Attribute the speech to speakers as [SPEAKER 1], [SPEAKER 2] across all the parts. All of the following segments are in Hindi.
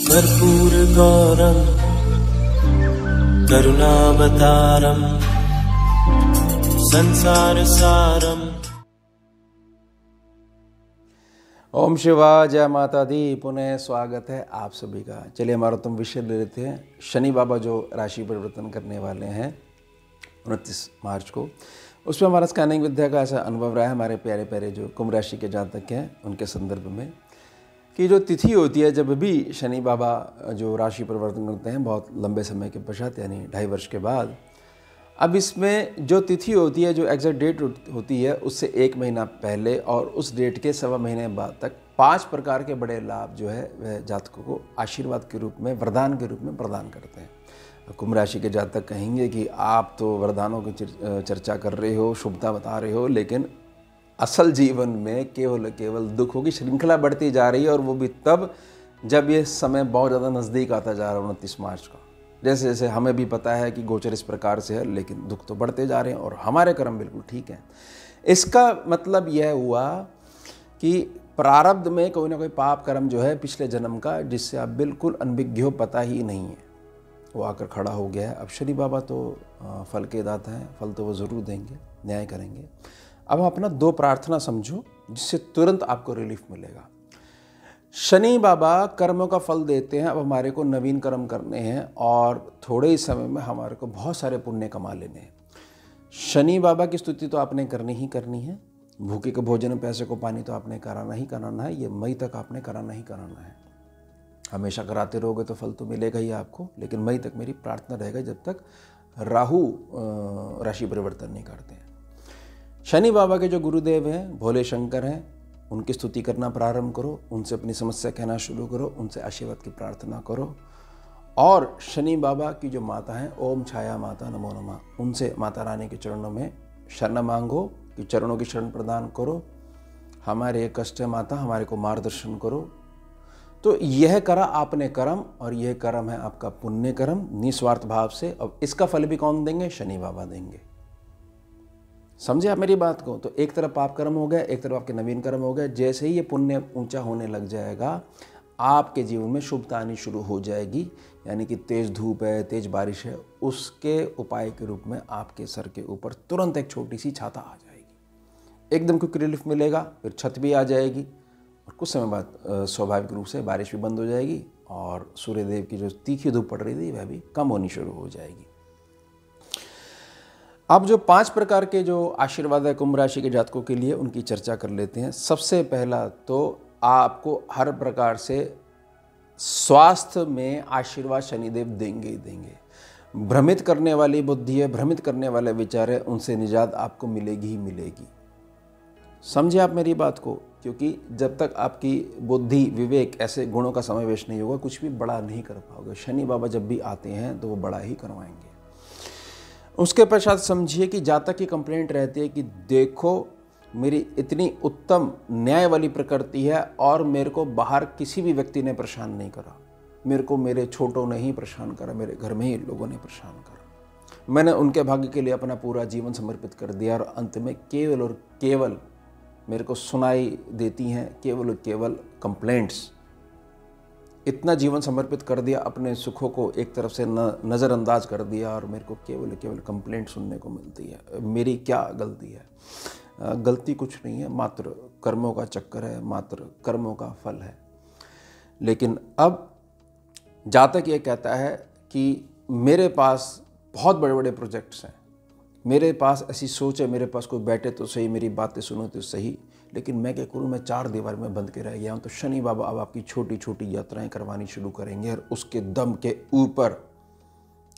[SPEAKER 1] कर्पूरगौरं करुणावतारं संसारसारम्।
[SPEAKER 2] ओम शिवाय, जय माता दी। पुनः स्वागत है आप सभी का। चलिए हमारा तुम विषय ले लेते हैं। शनि बाबा जो राशि परिवर्तन करने वाले हैं 29 मार्च को, उसमें हमारा स्कैनिंग विद्या का ऐसा अनुभव रहा है हमारे प्यारे प्यारे जो कुंभ राशि के जातक हैं उनके संदर्भ में, कि जो तिथि होती है जब भी शनि बाबा जो राशि परिवर्तन करते हैं बहुत लंबे समय के पश्चात, यानी 2.5 वर्ष के बाद, अब इसमें जो तिथि होती है, जो एग्जैक्ट डेट होती है, उससे 1 महीना पहले और उस डेट के 1.25 महीने बाद तक 5 प्रकार के बड़े लाभ जो है वह जातकों को आशीर्वाद के रूप में, वरदान के रूप में प्रदान करते हैं। कुंभ राशि के जातक कहेंगे कि आप तो वरदानों की चर्चा कर रहे हो, शुभता बता रहे हो, लेकिन असल जीवन में केवल दुखों की श्रृंखला बढ़ती जा रही है, और वो भी तब जब ये समय बहुत ज़्यादा नज़दीक आता जा रहा है 29 मार्च का। जैसे जैसे हमें भी पता है कि गोचर इस प्रकार से है, लेकिन दुख तो बढ़ते जा रहे हैं और हमारे कर्म बिल्कुल ठीक हैं। इसका मतलब यह हुआ कि प्रारब्ध में कोई ना कोई पाप कर्म जो है पिछले जन्म का, जिससे आप बिल्कुल अनभिज्ञ हो, पता ही नहीं है, वो आकर खड़ा हो गया है। अब शनि बाबा तो फल के दाता हैं, फल तो वो ज़रूर देंगे, न्याय करेंगे। अब अपना 2 प्रार्थना समझो जिससे तुरंत आपको रिलीफ मिलेगा। शनि बाबा कर्मों का फल देते हैं। अब हमारे को नवीन कर्म करने हैं और थोड़े ही समय में हमारे को बहुत सारे पुण्य कमा लेने हैं। शनि बाबा की स्तुति तो आपने करनी ही करनी है। भूखे को भोजन, पैसे को पानी तो आपने कराना ही कराना है। ये मई तक आपने कराना ही कराना है। हमेशा कराते रहोगे तो फल तो मिलेगा ही आपको, लेकिन मई तक मेरी प्रार्थना रहेगा जब तक राहु राशि परिवर्तन नहीं करते हैं। शनि बाबा के जो गुरुदेव हैं भोले शंकर हैं, उनकी स्तुति करना प्रारंभ करो, उनसे अपनी समस्या कहना शुरू करो, उनसे आशीर्वाद की प्रार्थना करो। और शनि बाबा की जो माता हैं, ओम छाया माता नमो नमः, उनसे माता रानी के चरणों में शरण मांगो कि चरणों की शरण प्रदान करो। हमारे ये कष्ट है माता, हमारे को मार्गदर्शन करो। तो यह करा आपने कर्म, और यह कर्म है आपका पुण्य कर्म, निस्वार्थ भाव से। अब इसका फल भी कौन देंगे? शनि बाबा देंगे। समझे आप मेरी बात को? तो एक तरफ पाप कर्म हो गया, एक तरफ आपके नवीन कर्म हो गए। जैसे ही ये पुण्य ऊंचा होने लग जाएगा, आपके जीवन में शुभता आनी शुरू हो जाएगी। यानी कि तेज धूप है, तेज बारिश है, उसके उपाय के रूप में आपके सर के ऊपर तुरंत एक छोटी सी छाता आ जाएगी। एकदम क्विक रिलीफ मिलेगा, फिर छत भी आ जाएगी, और कुछ समय बाद स्वाभाविक रूप से बारिश भी बंद हो जाएगी, और सूर्यदेव की जो तीखी धूप पड़ रही थी वह भी कम होनी शुरू हो जाएगी। अब जो 5 प्रकार के जो आशीर्वाद है कुंभ राशि के जातकों के लिए, उनकी चर्चा कर लेते हैं। सबसे पहला तो आपको हर प्रकार से स्वास्थ्य में आशीर्वाद शनिदेव देंगे ही देंगे। भ्रमित करने वाली बुद्धि है, भ्रमित करने वाले विचार है, उनसे निजात आपको मिलेगी ही मिलेगी। समझे आप मेरी बात को? क्योंकि जब तक आपकी बुद्धि, विवेक, ऐसे गुणों का समावेश नहीं होगा, कुछ भी बड़ा नहीं कर पाओगे। शनि बाबा जब भी आते हैं तो वो बड़ा ही करवाएंगे। उसके पश्चात समझिए कि जातक की कंप्लेंट रहती है कि देखो मेरी इतनी उत्तम न्याय वाली प्रकृति है और मेरे को बाहर किसी भी व्यक्ति ने परेशान नहीं करा, मेरे को मेरे छोटों ने ही परेशान करा, मेरे घर में ही लोगों ने परेशान करा। मैंने उनके भाग्य के लिए अपना पूरा जीवन समर्पित कर दिया, और अंत में केवल और केवल मेरे को सुनाई देती हैं केवल और केवल कंप्लेंट्स। इतना जीवन समर्पित कर दिया, अपने सुखों को एक तरफ से नज़रअंदाज कर दिया, और मेरे को केवल कंप्लेंट सुनने को मिलती है। मेरी क्या गलती है? गलती कुछ नहीं है, मात्र कर्मों का चक्कर है, मात्र कर्मों का फल है। लेकिन अब जातक ये कहता है कि मेरे पास बहुत बड़े बड़े प्रोजेक्ट्स हैं, मेरे पास ऐसी सोच है, मेरे पास कोई बैठे तो सही, मेरी बातें सुनो तो सही, लेकिन मैं क्या करूँ, मैं 4 दीवार में बंद के रह गया हूँ। तो शनि बाबा अब आपकी छोटी छोटी यात्राएं करवानी शुरू करेंगे, और उसके दम के ऊपर,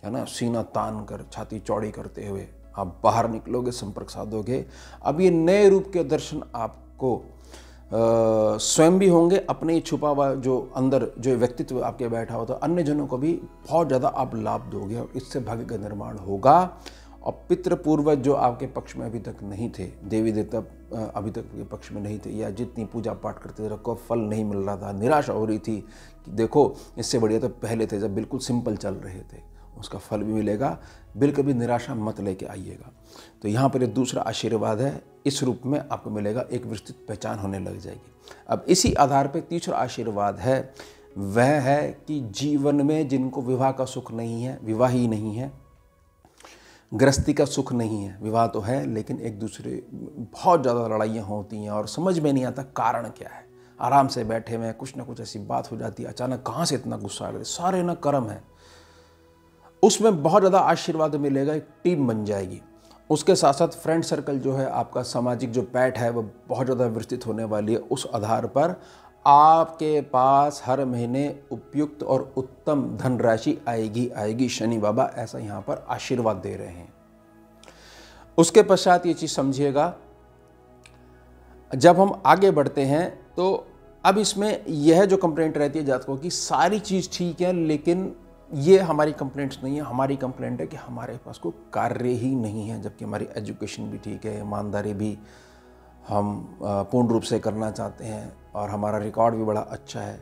[SPEAKER 2] है ना, सीना तान कर, छाती चौड़ी करते हुए आप बाहर निकलोगे, संपर्क साधोगे। अब ये नए रूप के दर्शन आपको स्वयं भी होंगे, अपने ही छुपा हुआ जो अंदर जो व्यक्तित्व आपके बैठा होता, अन्य जनों को भी बहुत ज़्यादा आप लाभ दोगे, और इससे भाग्य का निर्माण होगा। और पितृ पूर्वज जो आपके पक्ष में अभी तक नहीं थे, देवी देवता अभी तक के पक्ष में नहीं थे, या जितनी पूजा पाठ करते थे को फल नहीं मिल रहा था, निराशा हो रही थी कि देखो इससे बढ़िया तो पहले थे जब बिल्कुल सिंपल चल रहे थे, उसका फल भी मिलेगा। बिल्कुल भी निराशा मत लेके आइएगा। तो यहाँ पर एक दूसरा आशीर्वाद है, इस रूप में आपको मिलेगा, एक विस्तृत पहचान होने लग जाएगी। अब इसी आधार पर तीसरा आशीर्वाद है वह है कि जीवन में जिनको विवाह का सुख नहीं है, विवाह ही नहीं है, गृहस्थी का सुख नहीं है, विवाह तो है लेकिन एक दूसरे बहुत ज़्यादा लड़ाइयाँ होती हैं और समझ में नहीं आता कारण क्या है। आराम से बैठे हुए कुछ ना कुछ ऐसी बात हो जाती है, अचानक कहाँ से इतना गुस्सा आ रहा है, सारे ना कर्म है। उसमें बहुत ज़्यादा आशीर्वाद मिलेगा, एक टीम बन जाएगी। उसके साथ साथ फ्रेंड सर्कल जो है, आपका सामाजिक जो पैठ है वो बहुत ज़्यादा विस्तृत होने वाली है। उस आधार पर आपके पास हर महीने उपयुक्त और उत्तम धनराशि आएगी। शनि बाबा ऐसा यहाँ पर आशीर्वाद दे रहे हैं। उसके पश्चात ये चीज़ समझिएगा, जब हम आगे बढ़ते हैं तो अब इसमें यह जो कंप्लेंट रहती है जातकों की, सारी चीज़ ठीक है लेकिन ये हमारी कंप्लेंट्स नहीं है। हमारी कंप्लेंट है कि हमारे पास कोई कार्य ही नहीं है, जबकि हमारी एजुकेशन भी ठीक है, ईमानदारी भी हम पूर्ण रूप से करना चाहते हैं और हमारा रिकॉर्ड भी बड़ा अच्छा है।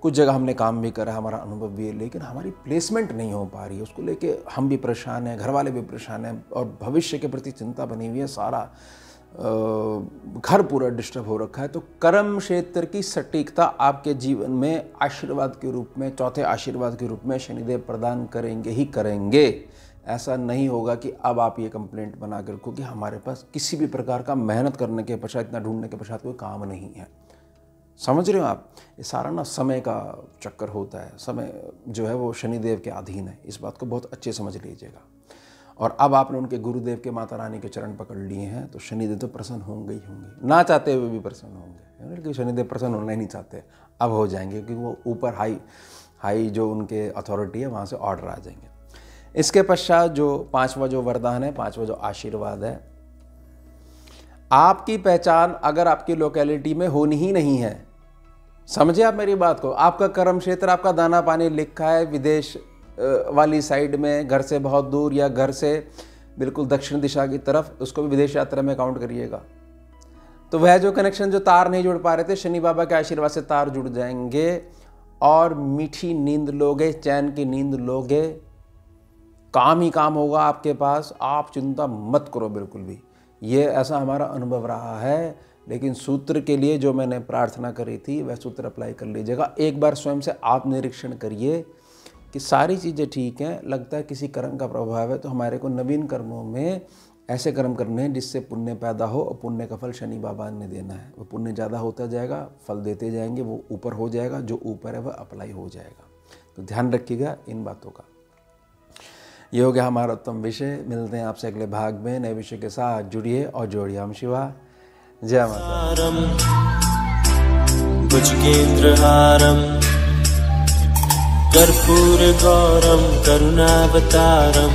[SPEAKER 2] कुछ जगह हमने काम भी करा, हमारा अनुभव भी है, लेकिन हमारी प्लेसमेंट नहीं हो पा रही है। उसको लेके हम भी परेशान हैं, घर वाले भी परेशान हैं और भविष्य के प्रति चिंता बनी हुई है। सारा घर पूरा डिस्टर्ब हो रखा है। तो कर्म क्षेत्र की सटीकता आपके जीवन में आशीर्वाद के रूप में, चौथे आशीर्वाद के रूप में शनिदेव प्रदान करेंगे ही करेंगे। ऐसा नहीं होगा कि अब आप ये कंप्लेंट बना कर रखो कि हमारे पास किसी भी प्रकार का मेहनत करने के पश्चात, इतना ढूंढने के पश्चात कोई काम नहीं है। समझ रहे हो आप? ये सारा ना समय का चक्कर होता है। समय जो है वो शनिदेव के अधीन है, इस बात को बहुत अच्छे समझ लीजिएगा। और अब आपने उनके गुरुदेव के, माता रानी के चरण पकड़ लिए हैं तो शनिदेव तो प्रसन्न होंगे ही होंगे, ना चाहते हुए भी प्रसन्न होंगे। क्योंकि शनिदेव प्रसन्न होना ही नहीं चाहते, अब हो जाएंगे क्योंकि वो ऊपर हाई जो उनके अथॉरिटी है वहाँ से ऑर्डर आ जाएंगे। इसके पश्चात जो पांचवा जो वरदान है, पांचवा जो आशीर्वाद है, आपकी पहचान अगर आपकी लोकेलिटी में होनी ही नहीं है, समझे आप मेरी बात को, आपका कर्म क्षेत्र, आपका दाना पानी लिखा है विदेश वाली साइड में, घर से बहुत दूर या घर से बिल्कुल दक्षिण दिशा की तरफ, उसको भी विदेश यात्रा में काउंट करिएगा। तो वह जो कनेक्शन, जो तार नहीं जुड़ पा रहे थे, शनि बाबा के आशीर्वाद से तार जुड़ जाएंगे और मीठी नींद लोगे, चैन की नींद लोगे, काम ही काम होगा आपके पास। आप चिंता मत करो बिल्कुल भी। ये ऐसा हमारा अनुभव रहा है। लेकिन सूत्र के लिए जो मैंने प्रार्थना करी थी वह सूत्र अप्लाई कर लीजिएगा। एक बार स्वयं से आप निरीक्षण करिए कि सारी चीज़ें ठीक हैं, लगता है किसी कर्म का प्रभाव है, तो हमारे को नवीन कर्मों में ऐसे कर्म करने हैं जिससे पुण्य पैदा हो, और पुण्य का फल शनि बाबा ने देना है। वो पुण्य ज़्यादा होता जाएगा, फल देते जाएंगे, वो ऊपर हो जाएगा, जो ऊपर है वह अप्लाई हो जाएगा। तो ध्यान रखिएगा इन बातों का। ये हो गया हमारा उत्तम विषय। मिलते हैं आपसे अगले भाग में नए विषय के साथ। जुड़िए और जोड़िए। हम शिवा, जय माता।
[SPEAKER 1] भुजगेन्द्रहारं कर्पूरगौरं करुणावतारं